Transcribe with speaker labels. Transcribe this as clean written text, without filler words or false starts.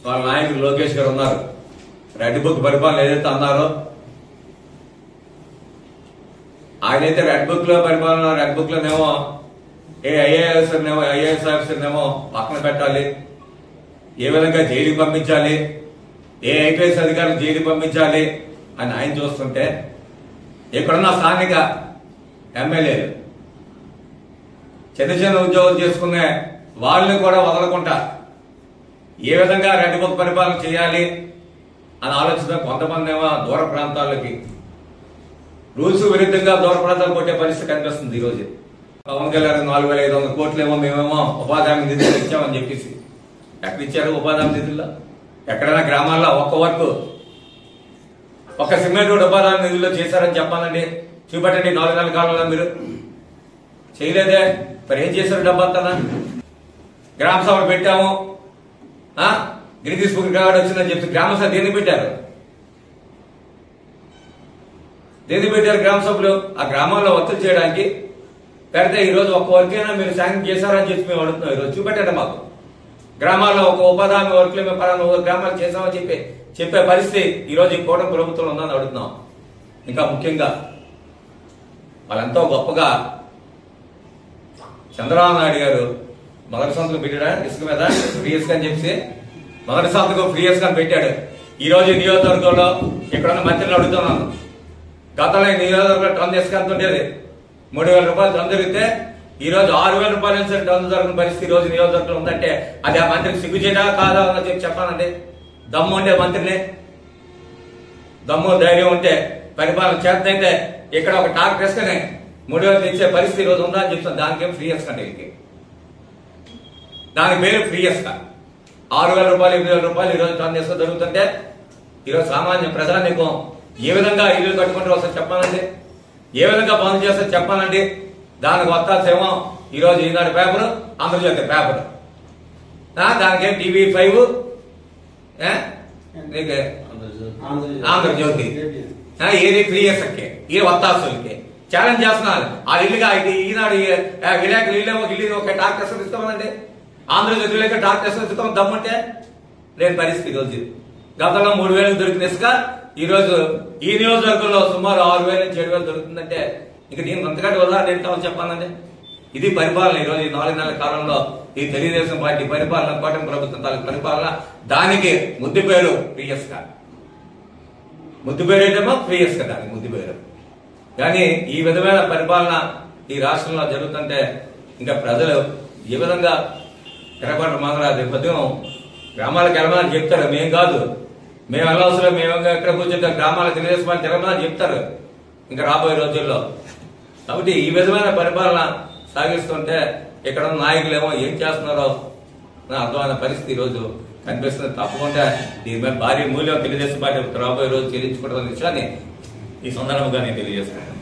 Speaker 1: వాళ్ళ నాయకుడు లోకేష్ గారు ఉన్నారు. రెడ్ బుక్ పరిపాలన ఏదైతే అన్నారో ఆయనైతే రెడ్ బుక్ లో పరిపాలన, రెడ్ బుక్ లోనేమో ఐఏఎస్ ఆఫీసర్నేమో పక్కన పెట్టాలి, ఏ విధంగా జైలుకి పంపించాలి, ఏ ఐపీఎస్ అధికారులు జైలుకి పంపించాలి అని ఆయన చూస్తుంటే ఇక్కడున్న స్థానిక ఎమ్మెల్యేలు చిన్న చిన్న ఉద్యోగాలు చేసుకునే వాళ్ళని కూడా వదలకుండా ఏ విధంగా రెడ్ బుక్ పరిపాలన చేయాలి అని ఆలోచిస్తున్న కొంతమంది ఏమో దూర ప్రాంతాలకి రూల్స్ విరుద్ధంగా దూర ప్రాంతాలు కొట్టే పరిస్థితి కనిపిస్తుంది. ఈరోజు పవన్ కళ్యాణ్ 4,500 కోట్లేమో మేమేమో ఉపాధి హామీ నిధులు ఇచ్చామని చెప్పేసి ఎక్కడ ఇచ్చారు? ఉపాధి హామీ నిధుల్లో ఎక్కడైనా గ్రామాల్లో ఒక్క వర్క్, ఒక్క సిమెంట్ రోడ్ ఉపాధి హామీ నిధుల్లో చేశారని చెప్పాలండి. చూపెట్టండి 4 నెలల కాలంలో మీరు చేయలేదే. మరి ఏం చేశారు? డబ్బంతా గ్రామ సభలు పెట్టాము, గిరిగిస్ బుక్ రికార్డు వచ్చిందని చెప్పి గ్రామ సభ దేన్ని పెట్టారు? గ్రామ సభలు ఆ గ్రామాల్లో ఒత్తిడి చేయడానికి పెడితే ఈరోజు ఒక్క వర్కైనా మీరు శాంక్షన్ చేశారని చెప్పి మేము అడుగుతున్నాం. ఈరోజు చూపెట్టండి మాకు గ్రామాల్లో ఒక ఉపాధి హామీ వర్క్లు మేము పలానా గ్రామాలు చేశామని చెప్పే పరిస్థితి ఈరోజు ఈ కూటమి ప్రభుత్వంలో ఉందని అడుగుతున్నాం. ఇంకా ముఖ్యంగా వాళ్ళెంతో గొప్పగా చంద్రబాబు నాయుడు గారు మొదటి సంతకం పెట్టాడా ఇసుక మీద ఫ్రీ ఇసుక అని చెప్పి మొదటి సంతకం ఫ్రీ ఇసుక అని పెట్టాడు. ఈ రోజు నియోజకవర్గంలో ఇక్కడున్న మంత్రులు అడుగుతున్నాను, గతంలో ఈ నియోజకవర్గంలో టన్ ఇసుక ఎంత ఉండేది? 3,000 రూపాయలు టన్ దొరికితే ఈ రోజు 6,000 రూపాయల నుంచి టన్ దొరికిన పరిస్థితి ఈ రోజు నియోజకవర్గంలో ఉందంటే అది ఆ మంత్రికి సిగ్గుచేటా కాదా అని చెప్పి చెప్పానండి. దమ్ము ఉంటే మంత్రిని, దమ్ము ధైర్యం ఉంటే పరిపాలన చేస్తే ఇక్కడ ఒక ట్రాక్టర్ ఇసుకనే 3,000 ఇచ్చే పరిస్థితి ఈ రోజు ఉందా అని చెప్తాను. దానికేం ఫ్రీ ఇసుక అంటే ఇది, దాని పేరు ఫ్రీ ఇసుక. 6,000 రూపాయలు 8,000 రూపాయలు ఈరోజు టన్ ఇసుక దొరుకుతుంటే ఈరోజు సామాన్య ప్రజానీకం ఏ విధంగా ఇల్లు కట్టుకుంటారో ఒకసారి చెప్పాలండి, ఏ విధంగా పనులు చేస్తారో చెప్పాలండి. దానికి వస్తాసేమో ఈరోజు ఈనాడు పేపరు, ఆంధ్రజ్యోతి పేపరు, దానికేం TV5 ఆంధ్రజ్యోతి ఏది ఫ్రీ ఇసుకే ఈ వత్తాసులకి ఛాలెంజ్ చేస్తున్నారు. ఆ ఇల్లుగా ఈనాడు విలేకరులు ఇల్లు ఒక డాక్టర్ ఇసుక ఇస్తామండి, ఆంధ్రజ్యోతి విలేకరు డాక్టర్ ఇసుక ఇస్తాం దమ్ముంటే లేని పరిస్థితి. ఈరోజు గతంలో 3,000 దొరికిన ఇసుక ఈ రోజు ఈ నియోజకవర్గంలో సుమారు 6,000 నుంచి 7,000 దొరుకుతుందంటే ఇక దీనికి అంతకంటే ఉదాహరణ ఏంటో చెప్పాలండి. ఇది పరిపాలన ఈ రోజు ఈ 4 నెలల కాలంలో ఈ తెలుగుదేశం పార్టీ పరిపాలన, కూటమి ప్రభుత్వం తాలూకు పరిపాలన. దానికి ముద్దు పేరు ఫ్రీ ఇసుక, ముద్దు పేరు ఏంటేమో ఫ్రీ ఇసుక, దానికి ముద్దు పేరు. కానీ ఈ విధమైన పరిపాలన ఈ రాష్ట్రంలో జరుగుతుంటే ఇంకా ప్రజలు ఏ విధంగా ఎర్రగొండ మంగళ ఉదయం గ్రామాలకు వెళ్ళమని చెప్తారు. మేం కాదు, మేము వెళ్ళవసరం, మేము ఎక్కడ కూర్చుంటే గ్రామాలకు తెలుగుదేశం పార్టీ తిరగమని చెప్తారు ఇంకా రాబోయే రోజుల్లో. కాబట్టి ఈ విధమైన పరిపాలన సాగిస్తుంటే ఇక్కడ ఉన్న నాయకులు ఏమో ఏం చేస్తున్నారో అర్థమైన పరిస్థితి ఈరోజు కనిపిస్తుంది. తప్పకుండా దీని మీద భారీ మూల్యం తెలుగుదేశం పార్టీ రాబోయే రోజు చెల్లించుకోవడం విషయాన్ని ఈ సందర్భంగా నేను తెలియజేస్తున్నాను.